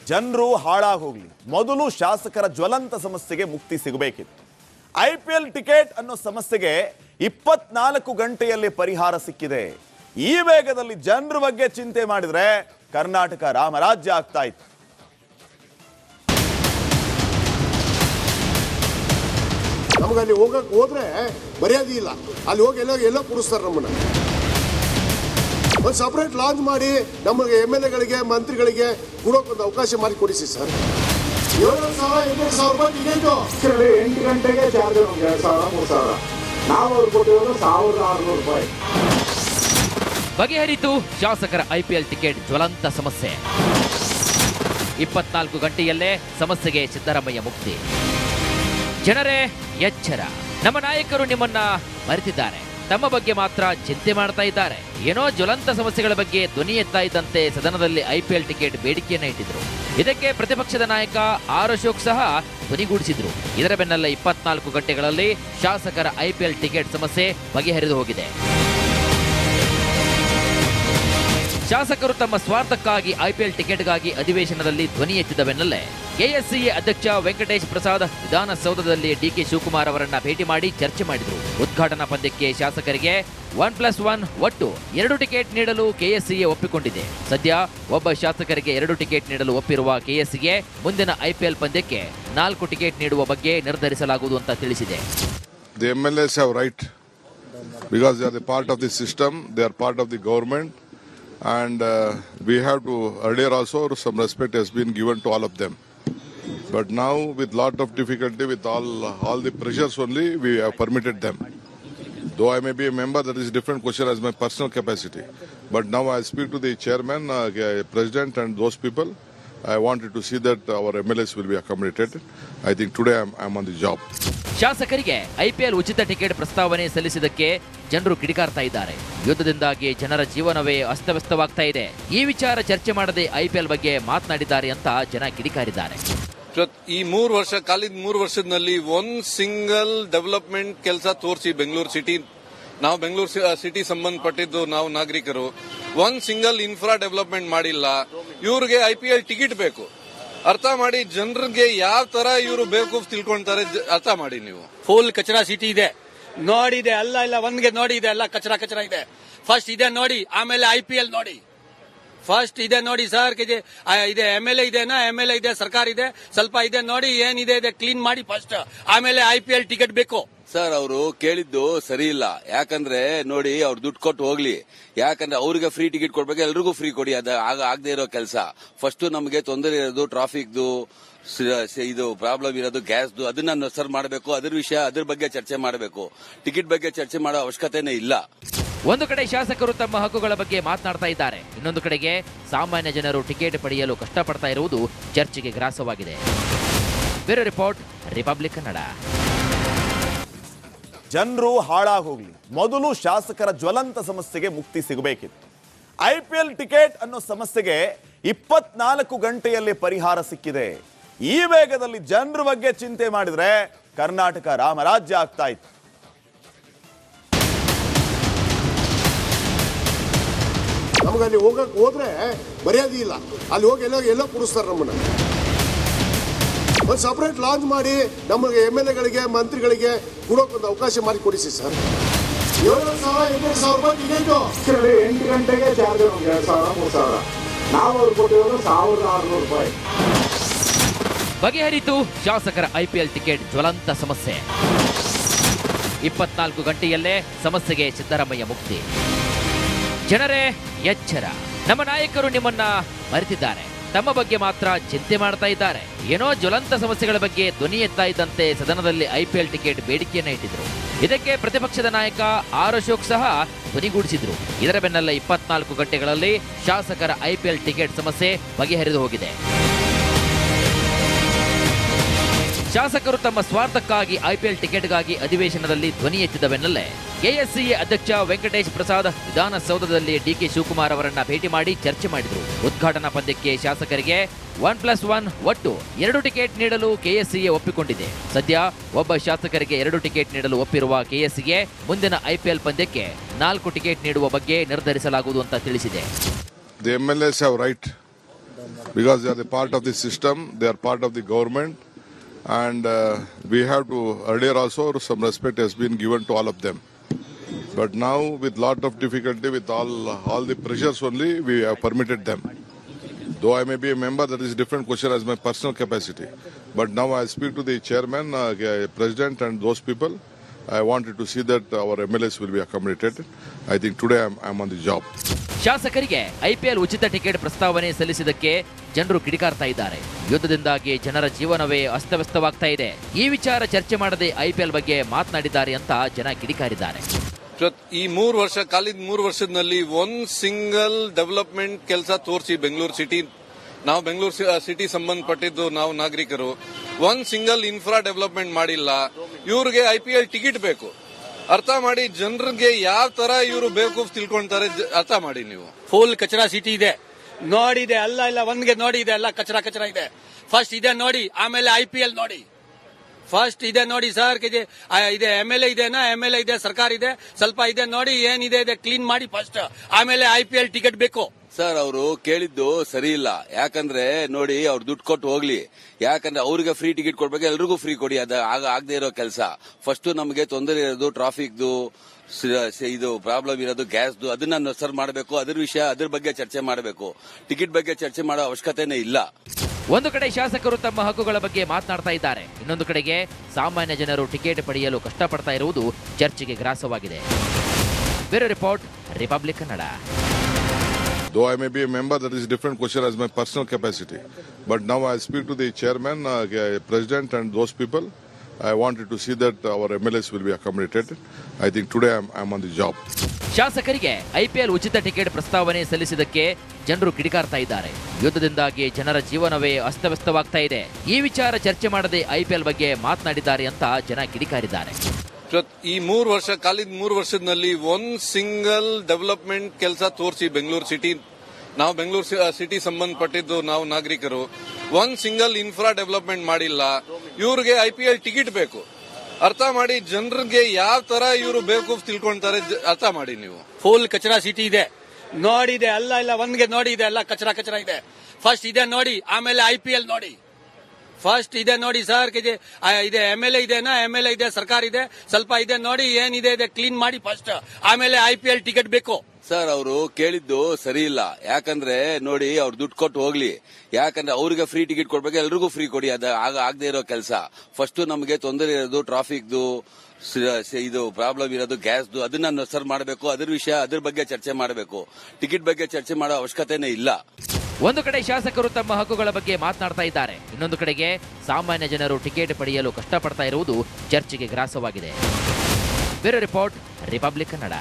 ಜನರು ಹಾಳಾಗಿ ಹೋಗ್ಲಿ, ಮೊದಲು ಶಾಸಕರ ಜ್ವಲಂತ ಸಮಸ್ಯೆಗೆ ಮುಕ್ತಿ ಸಿಗಬೇಕಿತ್ತು. IPL ಟಿಕೆಟ್ ಅನ್ನೋ ಸಮಸ್ಯೆಗೆ 24 ಗಂಟೆಯಲ್ಲಿ ಪರಿಹಾರ ಸಿಕ್ಕಿದೆ. ಈ ವೇಗದಲ್ಲಿ ಜನರ ಬಗ್ಗೆ ಚಿಂತೆ ಮಾಡಿದ್ರೆ ಕರ್ನಾಟಕ ರಾಮರಾಜ್ಯ ಆಗ್ತಾ ಇತ್ತು. ನಮ್ಗೆ ಅಲ್ಲಿ ಹೋದ್ರೆ ಮರ್ಯಾದೆ ಇಲ್ಲ. ಅಲ್ಲಿ ಹೋಗಿ ಎಲ್ಲೋ ಕೂರಿಸ್ತಾರೆ ನಮ್ಮನ್ನ. ಒಂದು ಸಪರೇಟ್ ಲಾಂಚ್ ಮಾಡಿ ನಮಗೆ MLA ಗಳಿಗೆ ಮಂತ್ರಿಗಳಿಗೆ ಕೊಡೋಕೆ ಒಂದು ಅವಕಾಶ ಮಾಡಿ ಕೊಡಿಸಿ ಸರ್. 7,000-8,000 ರೂಪಾಯಿ ಟಿಕೆಟು 8 ಗಂಟೆಗೆ ಚಾರ್ಜ್ 2,000-3,000. ನಾವು ಅವ್ರು ಕೊಟ್ಟಿರೋದು 1,600 ರೂಪಾಯಿ. ಬಗೆಹರಿತು ಶಾಸಕರ IPL ಟಿಕೆಟ್ ಜ್ವಲಂತ ಸಮಸ್ಯೆ. 24 ಗಂಟೆಯಲ್ಲೇ ಸಮಸ್ಯೆಗೆ ಸಿದ್ದರಾಮಯ್ಯ ಮುಕ್ತಿ. ಜನರೇ ಎಚ್ಚರ, ನಮ್ಮ ನಾಯಕರು ನಿಮ್ಮನ್ನ ಮರೆತಿದ್ದಾರೆ, ತಮ್ಮ ಬಗ್ಗೆ ಮಾತ್ರ ಚಿಂತೆ ಮಾಡ್ತಾ ಇದ್ದಾರೆ. ಏನೋ ಜ್ವಲಂತ ಸಮಸ್ಯೆಗಳ ಬಗ್ಗೆ ಧ್ವನಿ ಎತ್ತಾ ಇದ್ದಂತೆ ಸದನದಲ್ಲಿ IPL ಟಿಕೆಟ್ ಬೇಡಿಕೆಯನ್ನ ಇಟ್ಟಿದ್ರು. ಇದಕ್ಕೆ ಪ್ರತಿಪಕ್ಷದ ನಾಯಕ ಆರ್ ಅಶೋಕ್ ಸಹ ಧ್ವನಿಗೂಡಿಸಿದ್ರು. ಇದರ ಬೆನ್ನಲ್ಲೇ 24 ಗಂಟೆಗಳಲ್ಲಿ ಶಾಸಕರ IPL ಟಿಕೆಟ್ ಸಮಸ್ಯೆ ಬಗೆಹರಿದು ಹೋಗಿದೆ. ಶಾಸಕರು ತಮ್ಮ ಸ್ವಾರ್ಥಕ್ಕಾಗಿ IPL ಟಿಕೆಟ್ಗಾಗಿ ಅಧಿವೇಶನದಲ್ಲಿ ಧ್ವನಿ ಎತ್ತಿದ ಬೆನ್ನಲ್ಲೇ KSCA ಅಧ್ಯಕ್ಷ ವೆಂಕಟೇಶ್ ಪ್ರಸಾದ್ ವಿಧಾನಸೌಧದಲ್ಲಿ DK ಶಿವಕುಮಾರ್ ಅವರನ್ನ ಭೇಟಿ ಮಾಡಿ ಚರ್ಚೆ ಮಾಡಿದರು. ಉದ್ಘಾಟನಾ ಪಂದ್ಯಕ್ಕೆ ಶಾಸಕರಿಗೆ 1+1 ಒಟ್ಟು 2 ಟಿಕೆಟ್ ನೀಡಲು KSCA ಒಪ್ಪಿಕೊಂಡಿದೆ. ಸದ್ಯ ಒಬ್ಬ ಶಾಸಕರಿಗೆ 2 ಟಿಕೆಟ್ ನೀಡಲು ಒಪ್ಪಿರುವ KSCA ಮುಂದಿನ IPL ಪಂದ್ಯಕ್ಕೆ 4 ಟಿಕೆಟ್ ನೀಡುವ ಬಗ್ಗೆ ನಿರ್ಧರಿಸಲಾಗುವುದು ಅಂತ ತಿಳಿಸಿದೆ. The MLAs have right because they are the part of the system, they are part of the government. And we have to, earlier also some respect has been given to all of them, but now with lot of difficulty, with all the pressures only, we have permitted them. Though I may be a member, that is a different question as my personal capacity, but now I speak to the chairman, president and those people. I wanted to see that our MLAs will be accommodated. I think today I am on the job. ಶಾಸಕರಿಗೆ IPL ಉಚಿತ ticket ಪ್ರಸ್ತಾವನೆ ಸಲ್ಲಿಸಿದ್ದಕ್ಕೆ ಜನರು ಕಿಡಿಕಾರ್ತಾ ಇದ್ದಾರೆ. ಯುದ್ಧದಿಂದಾಗಿ ಜನರ ಜೀವನವೇ ಅಸ್ತವ್ಯಸ್ತವಾಗ್ತಾ ಇದೆ. ಈ ವಿಚಾರ ಚರ್ಚೆ ಮಾಡದೆ IPL ಬಗ್ಗೆ ಮಾತನಾಡಿದ್ದಾರೆ ಅಂತ ಜನ ಕಿಡಿಕಾರಿದ್ದಾರೆ. ಈ 3 ವರ್ಷದಲ್ಲಿ ಒಂದು ಸಿಂಗಲ್ ಡೆವಲಪ್ಮೆಂಟ್ ಕೆಲಸ ತೋರಿಸಿ ಬೆಂಗಳೂರು ಸಿಟಿ, ನಾವು ಬೆಂಗಳೂರು ಸಿಟಿ ಸಂಬಂಧಪಟ್ಟಿದ್ದು ನಾವು ನಾಗರಿಕರು ಒಂದು ಸಿಂಗಲ್ ಇನ್ಫ್ರಾ ಡೆವಲಪ್ಮೆಂಟ್ ಮಾಡಿಲ್ಲ. ಇವ್ರಿಗೆ IPL ಟಿಕೆಟ್ ಬೇಕು, ಅರ್ಥ ಮಾಡಿ. ಜನರಿಗೆ ಯಾವ ತರ ಇವರು ಬೇಕು ತಿಳ್ಕೊಂತಾರೆ ಅರ್ಥ ಮಾಡಿ. ನೀವು ಫುಲ್ ಕಚರಾ ಸಿಟಿ ಇದೆ, ನೋಡಿದೆ ಅಲ್ಲ ಒಂದ್ಗೆ ನೋಡಿದೆ, ಎಲ್ಲ ಕಚರಾ ಇದೆ. ಫಸ್ಟ್ ಇದೆ ನೋಡಿ, ಆಮೇಲೆ IPL ನೋಡಿ. ಫಸ್ಟ್ ಇದೆ ನೋಡಿ ಸರ್, ಇದೆ MLA ಇದೆ, ಸರ್ಕಾರ ಇದೆ, ಸ್ವಲ್ಪ ಇದೆ ನೋಡಿ, ಏನಿದೆ ಇದೆ ಕ್ಲೀನ್ ಮಾಡಿ ಫಸ್ಟ್, ಆಮೇಲೆ IPL ಟಿಕೆಟ್ ಬೇಕು. ಸರ್ ಅವರು ಕೇಳಿದ್ದು ಸರಿ ಇಲ್ಲ. ಯಾಕಂದ್ರೆ ನೋಡಿ, ಅವ್ರು ದುಡ್ಡು ಕೊಟ್ಟು ಹೋಗ್ಲಿ, ಯಾಕಂದ್ರೆ ಅವ್ರಿಗೆ ಫ್ರೀ ಟಿಕೆಟ್ ಕೊಡ್ಬೇಕು, ಎಲ್ರಿಗೂ ಫ್ರೀ ಕೊಡಿ. ಆಗದೆ ಇರೋ ಕೆಲಸ. ಫಸ್ಟ್ ನಮಗೆ ತೊಂದರೆ ಇರೋದು ಟ್ರಾಫಿಕ್ದು, ಇದು ಪ್ರಾಬ್ಲಮ್ ಇರೋದು ಗ್ಯಾಸ್ದು, ಅದನ್ನ ಸರ್ ಮಾಡಬೇಕು. ಅದ್ರ ಬಗ್ಗೆ ಚರ್ಚೆ ಮಾಡಬೇಕು. ಟಿಕೆಟ್ ಬಗ್ಗೆ ಚರ್ಚೆ ಮಾಡೋ ಅವಶ್ಯಕತೆನೇ ಇಲ್ಲ. ಒಂದು ಕಡೆ ಶಾಸಕರು ತಮ್ಮ ಹಕ್ಕುಗಳ ಬಗ್ಗೆ ಮಾತನಾಡ್ತಾ ಇದ್ದಾರೆ, ಇನ್ನೊಂದು ಕಡೆಗೆ ಸಾಮಾನ್ಯ ಜನರು ಟಿಕೆಟ್ ಪಡೆಯಲು ಕಷ್ಟಪಡ್ತಾ ಇರುವುದು ಚರ್ಚೆಗೆ ಗ್ರಾಸವಾಗಿದೆ. Bureau report, Republic Kannada. ಜನರು ಹಾಳಾಗಿ ಹೋಗ್ಲಿ, ಮೊದಲು ಶಾಸಕರ ಜ್ವಲಂತ ಸಮಸ್ಯೆಗೆ ಮುಕ್ತಿ ಸಿಗಬೇಕಿತ್ತು. IPL ಟಿಕೆಟ್ ಅನ್ನೋ ಸಮಸ್ಯೆಗೆ 24 ಗಂಟೆಯಲ್ಲಿ ಪರಿಹಾರ ಸಿಕ್ಕಿದೆ. ಈ ವೇಗದಲ್ಲಿ ಜನರ ಬಗ್ಗೆ ಚಿಂತೆ ಮಾಡಿದ್ರೆ ಕರ್ನಾಟಕ ರಾಮರಾಜ್ಯ ಆಗ್ತಾ ಇತ್ತು. ನಮ್ಗೆ ಅಲ್ಲಿ ಹೋದ್ರೆ ಮರ್ಯಾದೆ ಇಲ್ಲ. ಅಲ್ಲಿ ಹೋಗಿ ಎಲ್ಲೋ ಕೂರಿಸ್ತಾರೆ ನಮ್ಮನ್ನ. ಒಂದು ಸಪರೇಟ್ ಲಾಂಚ್ ಮಾಡಿ ನಮಗೆ MLA ಗಳಿಗೆ ಮಂತ್ರಿಗಳಿಗೆ ಕೊಡೋಕೆ ಒಂದು ಅವಕಾಶ ಮಾಡಿ ಕೊಡಿಸಿ ಸರ್. 7,000-8,000 ರೂಪಾಯಿ ಟಿಕೆಟು 8 ಗಂಟೆಗೆ ಚಾರ್ಜ್ 2,000-3,000. ನಾವು ಅವ್ರು ಕೊಟ್ಟಿರೋದು 1,600 ರೂಪಾಯಿ. ಬಗೆಹರಿತು ಶಾಸಕರ IPL ಟಿಕೆಟ್ ಜ್ವಲಂತ ಸಮಸ್ಯೆ. 24 ಗಂಟೆಯಲ್ಲೇ ಸಮಸ್ಯೆಗೆ ಸಿದ್ದರಾಮಯ್ಯ ಮುಕ್ತಿ. ಜನರೇ ಎಚ್ಚರ, ನಮ್ಮ ನಾಯಕರು ನಿಮ್ಮನ್ನ ಮರೆತಿದ್ದಾರೆ, ತಮ್ಮ ಬಗ್ಗೆ ಮಾತ್ರ ಚಿಂತೆ ಮಾಡ್ತಾ ಇದ್ದಾರೆ. ಏನೋ ಜ್ವಲಂತ ಸಮಸ್ಯೆಗಳ ಬಗ್ಗೆ ಧ್ವನಿ ಎತ್ತಾ ಇದ್ದಂತೆ ಸದನದಲ್ಲಿ IPL ಟಿಕೆಟ್ ಬೇಡಿಕೆಯನ್ನ ಇಟ್ಟಿದ್ರು. ಇದಕ್ಕೆ ಪ್ರತಿಪಕ್ಷದ ನಾಯಕ ಆರ್ ಅಶೋಕ್ ಸಹ ಧ್ವನಿಗೂಡಿಸಿದ್ರು. ಇದರ ಬೆನ್ನಲ್ಲೇ 24 ಗಂಟೆಗಳಲ್ಲಿ ಶಾಸಕರ IPL ಟಿಕೆಟ್ ಸಮಸ್ಯೆ ಬಗೆಹರಿದು ಹೋಗಿದೆ. ಶಾಸಕರು ತಮ್ಮ ಸ್ವಾರ್ಥಕ್ಕಾಗಿ IPL ಟಿಕೆಟ್ಗಾಗಿ ಅಧಿವೇಶನದಲ್ಲಿ ಧ್ವನಿ ಎತ್ತಿದ ಬೆನ್ನಲ್ಲೇ KSCA ಅಧ್ಯಕ್ಷ ವೆಂಕಟೇಶ್ ಪ್ರಸಾದ್ ವಿಧಾನಸೌಧದಲ್ಲಿ DK ಶಿವಕುಮಾರ್ ಅವರನ್ನ ಭೇಟಿ ಮಾಡಿ ಚರ್ಚೆ ಮಾಡಿದರು. ಉದ್ಘಾಟನಾ ಪಂದ್ಯಕ್ಕೆ ಶಾಸಕರಿಗೆ 1+1 ಒಟ್ಟು 2 ಟಿಕೆಟ್ ನೀಡಲು KSCA ಒಪ್ಪಿಕೊಂಡಿದೆ. ಸದ್ಯ ಒಬ್ಬ ಶಾಸಕರಿಗೆ 2 ಟಿಕೆಟ್ ನೀಡಲು ಒಪ್ಪಿರುವ KSCA ಮುಂದಿನ IPL ಪಂದ್ಯಕ್ಕೆ 4 ಟಿಕೆಟ್ ನೀಡುವ ಬಗ್ಗೆ ನಿರ್ಧರಿಸಲಾಗುವುದು ಅಂತ ತಿಳಿಸಿದೆ. The MLAs have right because they are the part of the system, they are part of the government, and we have to, earlier also some respect has been given to all of them. But now with lot of difficulty, with all the pressures only, we have permitted them. Though I may be a member, that is a different question as my personal capacity. But now I speak to the chairman, president and those people. I wanted to see that our MLAs will be accommodated. I think today I'm on the job. ಶಾಸಕರಿಗೆ IPL ಉಚಿತ ticket ಪ್ರಸ್ತಾವನೆ ಸಲ್ಲಿಸಿದ್ದಕ್ಕೆ ಜನರು ಕಿಡಿಕಾರ್ತಾ ಇದ್ದಾರೆ. ಯುದ್ಧದಿಂದಾಗಿ ಜನರ ಜೀವನವೇ ಅಸ್ತವ್ಯಸ್ತವಾಗ್ತಾ ಇದೆ. ಈ ವಿಚಾರ ಚರ್ಚೆ ಮಾಡದೆ ಐಪಿಎಲ್ ಬಗ್ಗೆ ಮಾತನಾಡಿದ್ದಾರೆ ಅಂತ ಜನ ಕಿಡಿಕಾರಿದ್ದಾರೆ. ಈ 3 ವರ್ಷ ಕಾಲಿದ 3 ವರ್ಷದಲ್ಲಿ ಒಂದ್ ಸಿಂಗಲ್ ಡೆವಲಪ್ಮೆಂಟ್ ಕೆಲಸ ತೋರಿಸಿ ಬೆಂಗಳೂರು ಸಿಟಿ, ನಾವು ಬೆಂಗಳೂರು ಸಿಟಿ ಸಂಬಂಧಪಟ್ಟಿದ್ದು ನಾವು ನಾಗರಿಕರು ಒಂದ್ ಸಿಂಗಲ್ ಇನ್ಫ್ರಾ ಡೆವಲಪ್ಮೆಂಟ್ ಮಾಡಿಲ್ಲ. ಇವ್ರಿಗೆ ಐಪಿಎಲ್ ಟಿಕೆಟ್ ಬೇಕು. ಅರ್ಥ ಮಾಡಿ, ಜನರಿಗೆ ಯಾವ ತರ ಇವರು ಬೇಕು ತಿಳ್ಕೊಂತಾರೆ ಅರ್ಥ ಮಾಡಿ ನೀವು. ಫುಲ್ ಕಚರಾ ಸಿಟಿ ಇದೆ, ನೋಡಿದೆ ಅಲ್ಲ ಒಂದ್ಗೆ ನೋಡಿ ಇದೆ, ಎಲ್ಲ ಕಚರಾ ಇದೆ. ಫಸ್ಟ್ ಇದೆ ನೋಡಿ, ಆಮೇಲೆ ಐಪಿಎಲ್ ನೋಡಿ. ಫಸ್ಟ್ ಇದೆ ನೋಡಿ ಸರ್, ಇದೆ MLA ಇದೆನಾ, MLA ಇದೆ, ಸರ್ಕಾರ ಇದೆ, ಸ್ವಲ್ಪ ಇದೆ ನೋಡಿ, ಏನಿದೆ ಇದೆ ಕ್ಲೀನ್ ಮಾಡಿ ಫಸ್ಟ್, ಆಮೇಲೆ ಐಪಿಎಲ್ ಟಿಕೆಟ್ ಬೇಕು. ಸರ್ ಅವರು ಕೇಳಿದ್ದು ಸರಿ ಇಲ್ಲ. ಯಾಕಂದ್ರೆ ನೋಡಿ, ಅವ್ರು ದುಡ್ಡು ಕೊಟ್ಟು ಹೋಗ್ಲಿ. ಯಾಕಂದ್ರೆ ಅವ್ರಿಗೆ ಫ್ರೀ ಟಿಕೆಟ್ ಕೊಡ್ಬೇಕು, ಎಲ್ರಿಗೂ ಫ್ರೀ ಕೊಡಿ. ಆಗದೆ ಇರೋ ಕೆಲಸ. ಫಸ್ಟ್ ನಮಗೆ ತೊಂದರೆ ಇರೋದು ಟ್ರಾಫಿಕ್ದು, ಇದು ಪ್ರಾಬ್ಲಮ್ ಇರೋದು ಗ್ಯಾಸ್ದು, ಅದನ್ನ ಸರ್ ಮಾಡಬೇಕು. ಅದ್ರ ಬಗ್ಗೆ ಚರ್ಚೆ ಮಾಡಬೇಕು. ಟಿಕೆಟ್ ಬಗ್ಗೆ ಚರ್ಚೆ ಮಾಡೋ ಅವಶ್ಯಕತೆನೇ ಇಲ್ಲ. ಒಂದು ಕಡೆ ಶಾಸಕರು ತಮ್ಮ ಹಕ್ಕುಗಳ ಬಗ್ಗೆ ಮಾತನಾಡ್ತಾ ಇದ್ದಾರೆ, ಇನ್ನೊಂದು ಕಡೆಗೆ ಸಾಮಾನ್ಯ ಜನರು ಟಿಕೆಟ್ ಪಡೆಯಲು ಕಷ್ಟಪಡ್ತಾ ಇರುವುದು ಚರ್ಚೆಗೆ ಗ್ರಾಸವಾಗಿದೆ. Bureau report, Republic Kannada. Though I may be a member, that is a different question as my personal capacity. But now I speak to the chairman, president and those people. I wanted to see that our MLAs will be accommodated. I think today I'm on the job. ಶಾಸಕರಿಗೆ IPL ಉಚಿತ ticket ಪ್ರಸ್ತಾವನೆ ಸಲ್ಲಿಸಿದ್ದಕ್ಕೆ ಜನರು ಕಿಡಿಕಾರ್ತಾ ಇದ್ದಾರೆ. ಯುದ್ಧದಿಂದಾಗಿ ಜನರ ಜೀವನವೇ ಅಸ್ತವ್ಯಸ್ತವಾಗ್ತಾ ಇದೆ. ಈ ವಿಚಾರ ಚರ್ಚೆ ಮಾಡದೆ ಐಪಿಎಲ್ ಬಗ್ಗೆ ಮಾತನಾಡಿದ್ದಾರೆ ಅಂತ ಜನ ಕಿಡಿಕಾರಿದ್ದಾರೆ. ಈ 3 ವರ್ಷ ಕಾಲಿದ 3 ವರ್ಷದಲ್ಲಿ ಒಂದ್ ಸಿಂಗಲ್ ಡೆವಲಪ್ಮೆಂಟ್ ಕೆಲಸ ತೋರಿಸಿ ಬೆಂಗಳೂರು ಸಿಟಿ, ನಾವು ಬೆಂಗಳೂರು ಸಿಟಿ ಸಂಬಂಧಪಟ್ಟಿದ್ದು ನಾವು ನಾಗರಿಕರು ಒಂದ್ ಸಿಂಗಲ್ ಇನ್ಫ್ರಾ ಡೆವಲಪ್ಮೆಂಟ್ ಮಾಡಿಲ್ಲ. ಇವ್ರಿಗೆ ಐಪಿಎಲ್ ಟಿಕೆಟ್ ಬೇಕು. ಅರ್ಥ ಮಾಡಿ, ಜನರಿಗೆ ಯಾವ ತರ ಇವರು ಬೇಕು ತಿಳ್ಕೊಂತಾರೆ ಅರ್ಥ ಮಾಡಿ ನೀವು. ಫುಲ್ ಕಚರಾ ಸಿಟಿ ಇದೆ, ನೋಡಿದೆ ಅಲ್ಲ ಒಂದ್ಗೆ ನೋಡಿ ಇದೆ, ಎಲ್ಲ ಕಚರಾ ಇದೆ. ಫಸ್ಟ್ ಇದೆ ನೋಡಿ, ಆಮೇಲೆ ಐಪಿಎಲ್ ನೋಡಿ. ಫಸ್ಟ್ ಇದೆ ನೋಡಿ ಸರ್, ಇದೆ MLA ಇದೆನಾ, MLA ಇದೆ, ಸರ್ಕಾರ ಇದೆ, ಸ್ವಲ್ಪ ಇದೆ ನೋಡಿ, ಏನಿದೆ ಇದೆ ಕ್ಲೀನ್ ಮಾಡಿ ಫಸ್ಟ್, ಆಮೇಲೆ ಐಪಿಎಲ್ ಟಿಕೆಟ್ ಬೇಕು. ಸರ್ ಅವರು ಕೇಳಿದ್ದು ಸರಿ ಇಲ್ಲ. ಯಾಕಂದ್ರೆ ನೋಡಿ, ಅವ್ರು ದುಡ್ಡು ಕೊಟ್ಟು ಹೋಗ್ಲಿ. ಯಾಕಂದ್ರೆ ಅವ್ರಿಗೆ ಫ್ರೀ ಟಿಕೆಟ್ ಕೊಡ್ಬೇಕು, ಎಲ್ರಿಗೂ ಫ್ರೀ ಕೊಡಿ. ಆಗದೆ ಇರೋ ಕೆಲಸ. ಫಸ್ಟ್ ನಮಗೆ ತೊಂದರೆ ಇರೋದು ಟ್ರಾಫಿಕ್ದು, ಇದು ಪ್ರಾಬ್ಲಮ್ ಇರೋದು ಗ್ಯಾಸ್ದು, ಅದನ್ನ ಸರ್ ಮಾಡಬೇಕು. ಅದ್ರ ಬಗ್ಗೆ ಚರ್ಚೆ ಮಾಡಬೇಕು. ಟಿಕೆಟ್ ಬಗ್ಗೆ ಚರ್ಚೆ ಮಾಡೋ ಅವಶ್ಯಕತೆನೇ ಇಲ್ಲ. ಒಂದು ಕಡೆ ಶಾಸಕರು ತಮ್ಮ ಹಕ್ಕುಗಳ ಬಗ್ಗೆ ಮಾತನಾಡ್ತಾ ಇದ್ದಾರೆ, ಇನ್ನೊಂದು ಕಡೆಗೆ ಸಾಮಾನ್ಯ ಜನರು ಟಿಕೆಟ್ ಪಡೆಯಲು ಕಷ್ಟಪಡ್ತಾ ಇರುವುದು ಚರ್ಚೆಗೆ ಗ್ರಾಸವಾಗಿದೆ. Bureau report, Republic Kannada.